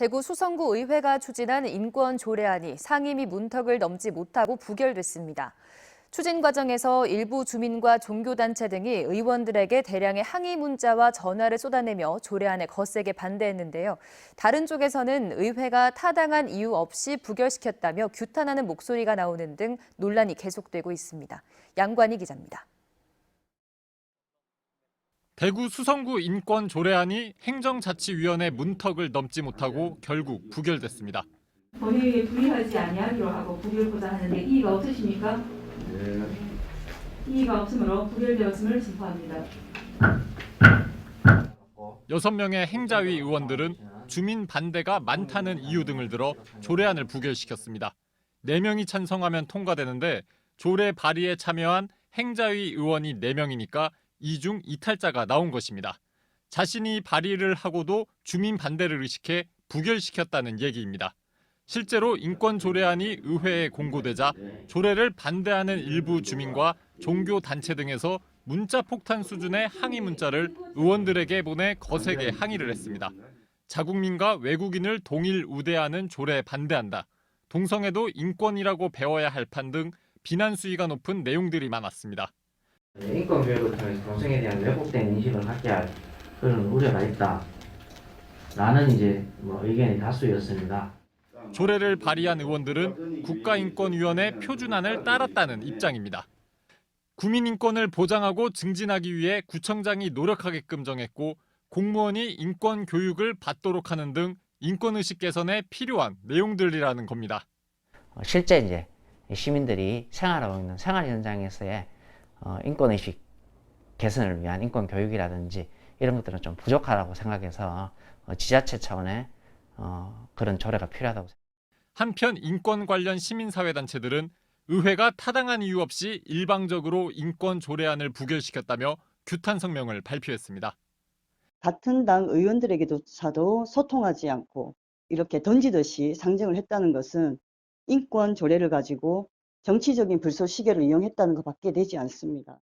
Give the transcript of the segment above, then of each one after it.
대구 수성구 의회가 추진한 인권 조례안이 상임위 문턱을 넘지 못하고 부결됐습니다. 추진 과정에서 일부 주민과 종교단체 등이 의원들에게 대량의 항의 문자와 전화를 쏟아내며 조례안에 거세게 반대했는데요. 다른 쪽에서는 의회가 타당한 이유 없이 부결시켰다며 규탄하는 목소리가 나오는 등 논란이 계속되고 있습니다. 양관희 기자입니다. 대구 수성구 인권 조례안이 행정자치위원회 문턱을 넘지 못하고 결국 부결됐습니다. 본회의에 불의하지 아니하기로 하고 부결고자 하는데 이의가 없으십니까? 네. 이의가 없으므로 부결되었음을 선포합니다. 6명의 행자위 의원들은 주민 반대가 많다는 이유 등을 들어 조례안을 부결시켰습니다. 4명이 찬성하면 통과되는데 조례 발의에 참여한 행자위 의원이 4명이니까 이중 이탈자가 나온 것입니다. 자신이 발의를 하고도 주민 반대를 의식해 부결시켰다는 얘기입니다. 실제로 인권 조례안이 의회에 공고되자 조례를 반대하는 일부 주민과 종교 단체 등에서 문자 폭탄 수준의 항의 문자를 의원들에게 보내 거세게 항의를 했습니다. 자국민과 외국인을 동일 우대하는 조례에 반대한다. 동성애도 인권이라고 배워야 할 판 등 비난 수위가 높은 내용들이 많았습니다. 인권 교육을 통해서 동성애에 대한 왜곡된 인식을 갖게 할 그런 우려가 있다. 라는 의견이 다수였습니다. 조례를 발의한 의원들은 국가인권위원회 표준안을 따랐다는 입장입니다. 구민인권을 보장하고 증진하기 위해 구청장이 노력하게끔 정했고 공무원이 인권 교육을 받도록 하는 등 인권의식 개선에 필요한 내용들이라는 겁니다. 실제 시민들이 생활하고 있는 생활 현장에서의 인권의식 개선을 위한 인권 교육이라든지 이런 것들은 좀 부족하다고 생각해서 지자체 차원의 그런 조례가 필요하다고 생각합니다. 한편 인권 관련 시민사회단체들은 의회가 타당한 이유 없이 일방적으로 인권 조례안을 부결시켰다며 규탄 성명을 발표했습니다. 같은 당 의원들에게조차도 소통하지 않고 이렇게 던지듯이 상정을 했다는 것은 인권 조례를 가지고 정치적인 불쏘시개를 이용했다는 것밖에 되지 않습니다.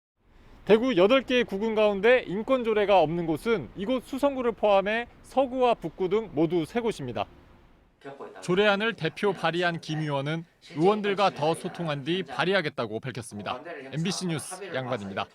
대구 8개의 구군 가운데 인권 조례가 없는 곳은 이곳 수성구를 포함해 서구와 북구 등 모두 3곳입니다. 조례안을 대표 발의한 김 의원은 의원들과 더 소통한 뒤 발의하겠다고 밝혔습니다. MBC 뉴스 양관입니다.